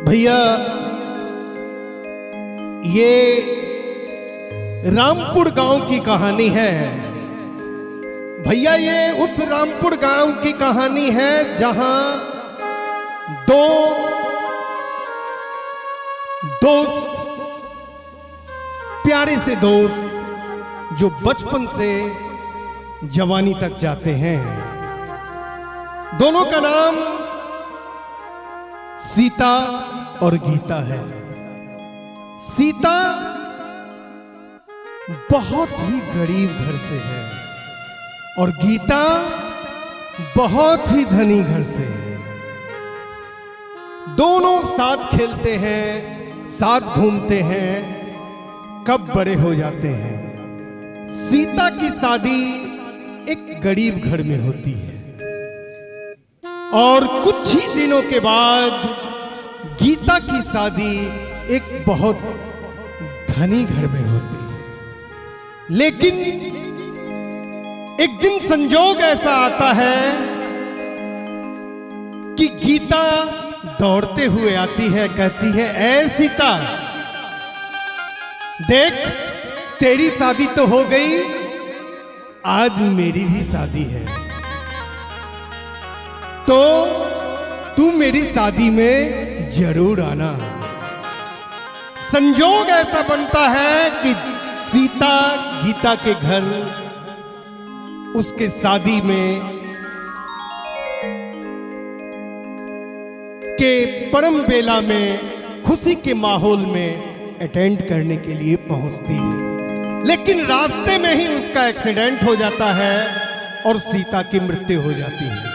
भैया ये रामपुर गांव की कहानी है। भैया ये उस रामपुर गांव की कहानी है जहां दो दोस्त, प्यारे से दोस्त जो बचपन से जवानी तक जाते हैं, दोनों का नाम सीता और गीता है। सीता बहुत ही गरीब घर से है और गीता बहुत ही धनी घर से है। दोनों साथ खेलते हैं, साथ घूमते हैं, कब बड़े हो जाते हैं। सीता की शादी एक गरीब घर में होती है और कुछ ही दिनों के बाद गीता की शादी एक बहुत धनी घर में होती है। लेकिन एक दिन संजोग ऐसा आता है कि गीता दौड़ते हुए आती है, कहती है, ऐ सीता, देख तेरी शादी तो हो गई, आज मेरी भी शादी है, तो तू मेरी शादी में जरूर आना। संजोग ऐसा बनता है कि सीता गीता के घर उसके शादी में के परम बेला में खुशी के माहौल में अटेंड करने के लिए पहुंचती है। लेकिन रास्ते में ही उसका एक्सीडेंट हो जाता है और सीता की मृत्यु हो जाती है।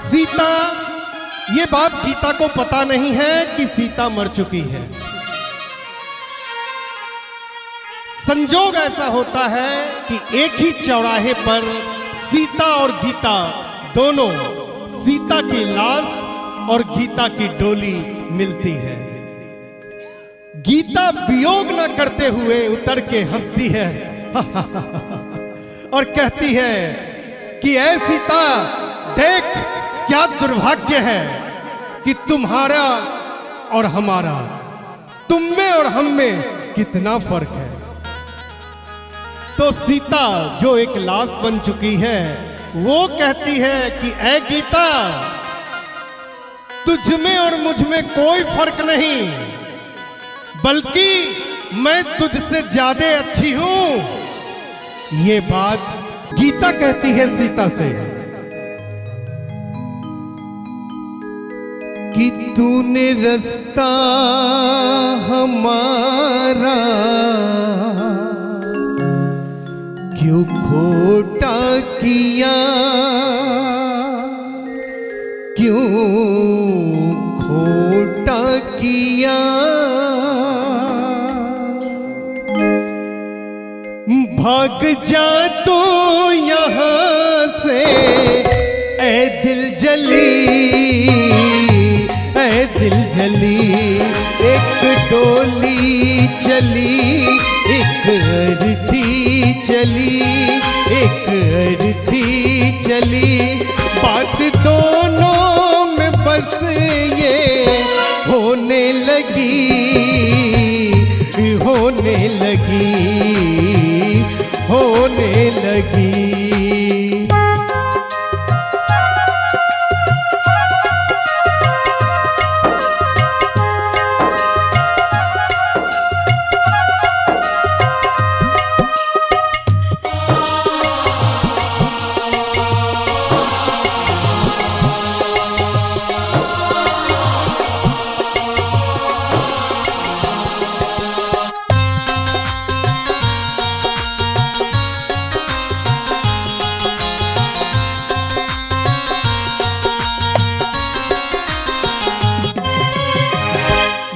सीता, ये बात गीता को पता नहीं है कि सीता मर चुकी है। संजोग ऐसा होता है कि एक ही चौराहे पर सीता और गीता दोनों, सीता की लाश और गीता की डोली मिलती है। गीता वियोग न करते हुए उतर के हंसती है और कहती है कि ऐ सीता, देख क्या दुर्भाग्य है कि तुम्हारा और हमारा, तुम में और हम में कितना फर्क है। तो सीता जो एक लाश बन चुकी है वो कहती है कि ऐ गीता, तुझ में और मुझ में कोई फर्क नहीं, बल्कि मैं तुझसे ज्यादा अच्छी हूं। ये बात गीता कहती है सीता से कि तूने रास्ता हमारा क्यों खोटा किया, क्यों खोटा किया। भाग जा तू यहाँ से ऐ दिल जली, ऐ दिल जली। एक डोली चली, एक अर्थी चली, एक अर्थी चली। बात दोनों में बस ये होने लगी, होने लगी, होने लगी।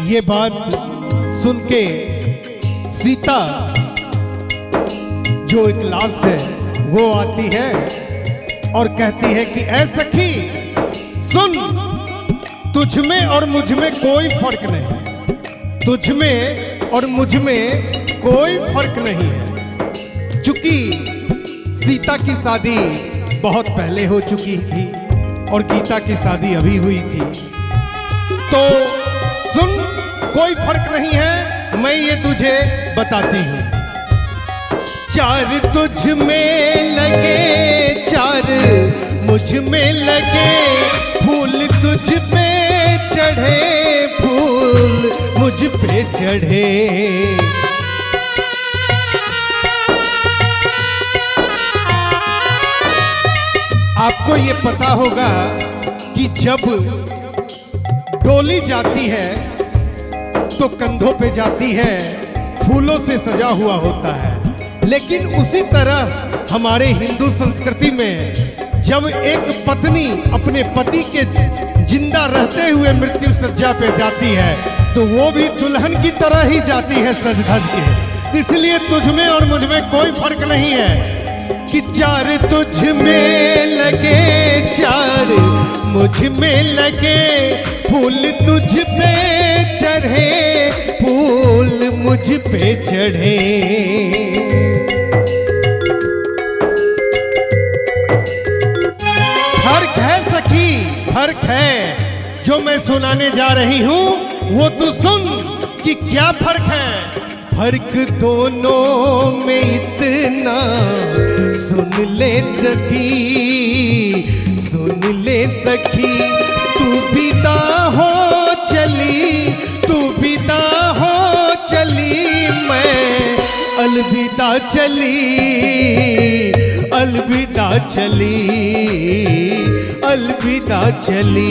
ये बात सुन के सीता जो एक लाश है वो आती है और कहती है कि ऐ सखी सुन, तुझ में और मुझ में कोई फर्क नहीं, तुझ में और मुझ में कोई फर्क नहीं है। चूंकि सीता की शादी बहुत पहले हो चुकी थी और गीता की शादी अभी हुई थी, तो सुन, कोई फर्क नहीं है, मैं ये तुझे बताती हूं। चार तुझ में लगे, चार मुझ में लगे, फूल तुझ पे चढ़े, फूल मुझ पे चढ़े। आपको ये पता होगा कि जब डोली जाती है तो कंधों पे जाती है, फूलों से सजा हुआ होता है। लेकिन उसी तरह हमारे हिंदू संस्कृति में जब एक पत्नी अपने पति के जिंदा रहते हुए मृत्यु सज्जा पे जाती है तो वो भी दुल्हन की तरह ही जाती है सज धज के। इसलिए तुझ में और मुझ में कोई फर्क नहीं है कि चार तुझ में लगे, चार मुझ में लगे, फूल तुझ पे चढ़े, फूल मुझ पे चढ़े। फर्क है सखी, फर्क है। जो मैं सुनाने जा रही हूं वो तू सुन कि क्या फर्क है। फर्क दोनों में इतना सुन ले सखी, सुन ले सखी। तू विदा हो चली, तू विदा हो चली, मैं अलविदा चली, अलविदा चली, अलविदा चली।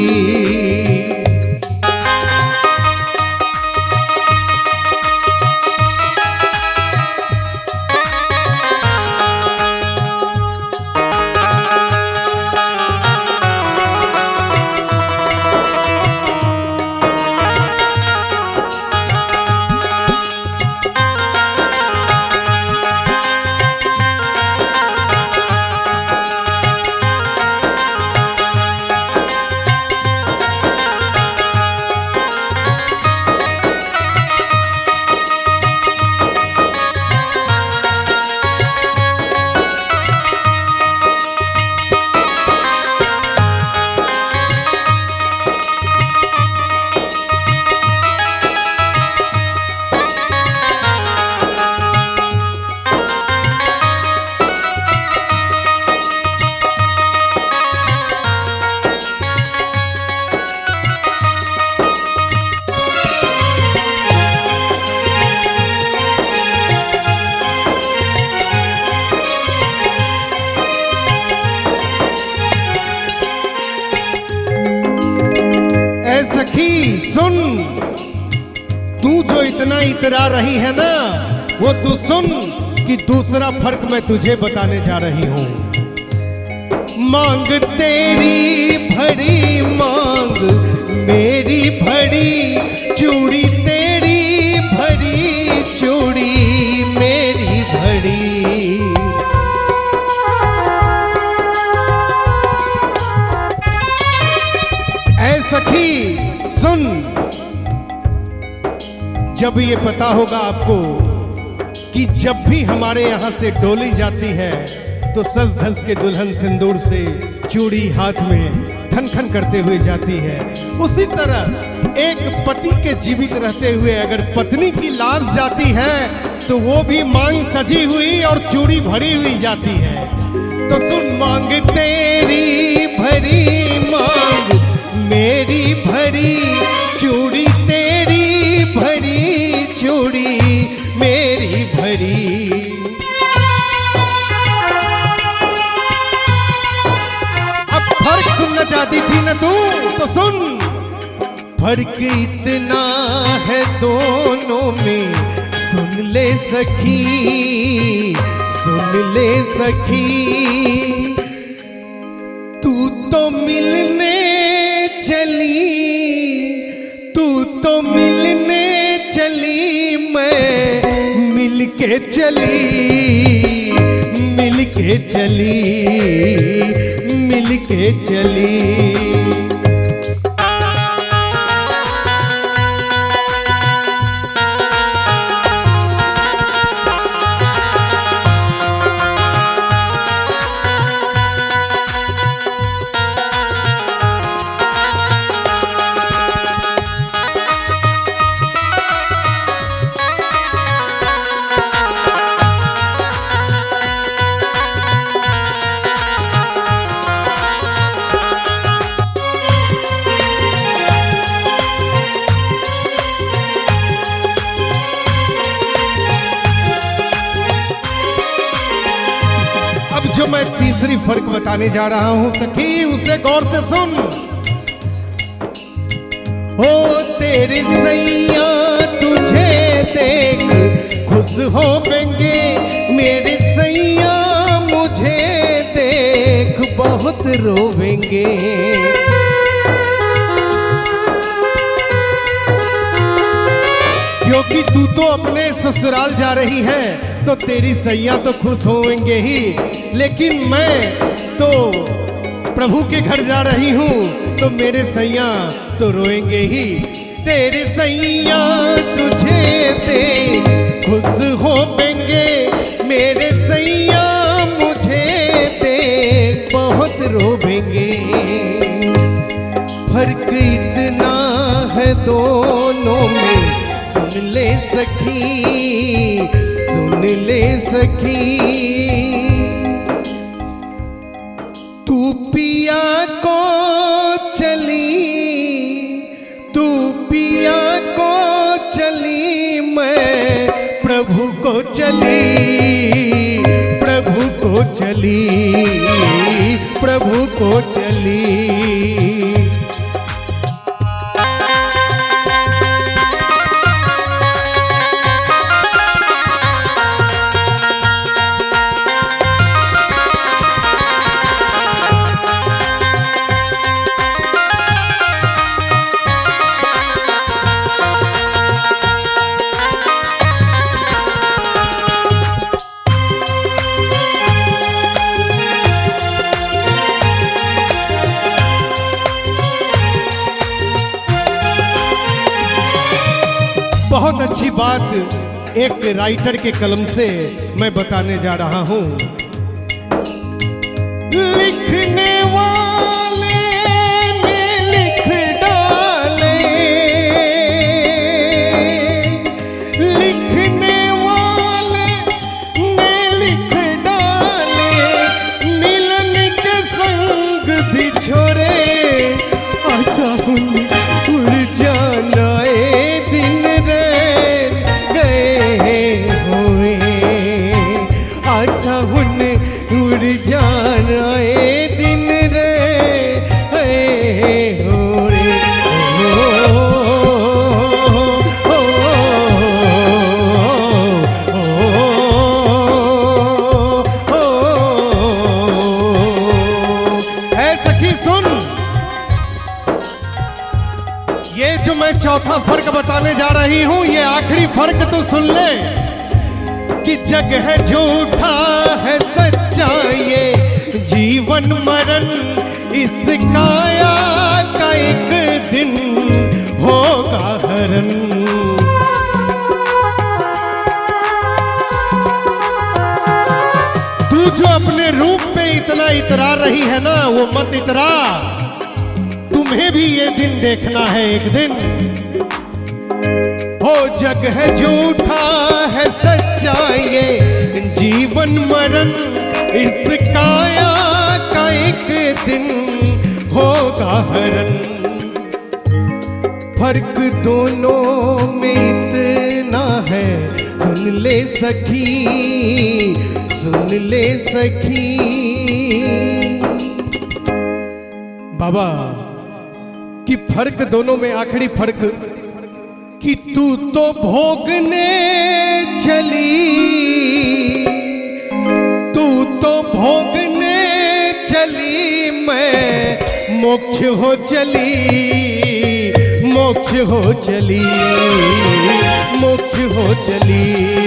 सखी सुन, तू जो इतना इतरा रही है ना, वो तू सुन कि दूसरा फर्क मैं तुझे बताने जा रही हूं। मांग तेरी भरी, मांग मेरी भरी, चूड़ी तेरी भरी, चूड़ी मेरी भरी। ऐ सखी सुन, जब ये पता होगा आपको कि जब भी हमारे यहां से डोली जाती है तो सज धज के दुल्हन सिंदूर से चूड़ी हाथ में खन खन करते हुए जाती है, उसी तरह एक पति के जीवित रहते हुए अगर पत्नी की लाश जाती है तो वो भी मांग सजी हुई और चूड़ी भरी हुई जाती है। तो सुन, मांग तेरी भरी, मांग मेरी भरी, चूड़ी तेरी भरी, चूड़ी मेरी भरी। अब फर्क सुनना चाहती थी ना तू, तो सुन। फर्क इतना है दोनों में, सुन ले सखी, सुन ले सखी। तू तो मिलने चली, तू तो मिलने चली, मैं मिलके चली, मिलके चली, मिलके चली। मैं तीसरी फर्क बताने जा रहा हूं सखी, उसे गौर से सुन। ओ तेरी सैया तुझे देख खुश हो बेंगे, मेरी सैया मुझे देख बहुत रोवेंगे। क्योंकि तू तो अपने ससुराल जा रही है तो तेरी सैया तो खुश होंगे ही, लेकिन मैं तो प्रभु के घर जा रही हूँ तो मेरे सैया तो रोएंगे ही। तेरे सैया तुझे देख खुश होंगे, मेरे सैया मुझे देख बहुत रोवेंगे। फर्क इतना है दोनों में, सुन ले सखी, सुन ले सखी। तू पिया को चली, तू पिया को चली, मैं प्रभु को चली, प्रभु को चली, प्रभु को चली। बहुत अच्छी बात एक राइटर के कलम से मैं बताने जा रहा हूं। लिखने वाले ने लिख डाले, लिखने वाले ने लिख डाले, मिलन के संग बिछोरे, आशा उड़ जाना दिन हुए, आशा उड़ जाना दिन रे हो रे ऐ सखी सुन, ये जो मैं चौथा फर्क बताने जा रही हूं, ये आखिरी फर्क तो सुन ले कि जग है झूठा है सच्चा, ये जीवन मरण इस काया का एक दिन होगा हरण। तू जो अपने रूप पे इतना इतरा रही है ना, वो मत इतरा, तुम्हें भी ये दिन देखना है एक दिन। हो जग है झूठा है सच्चा, ये जीवन मरण इस काया का एक दिन होगा हरण। फर्क दोनों में इतना है, सुन ले सखी, सुन ले सखी। बाबा कि फर्क दोनों में आखिरी फर्क कि तू तो भोगने चली, तू तो भोगने चली, मैं मोक्ष हो चली, मोक्ष हो चली, मोक्ष हो चली।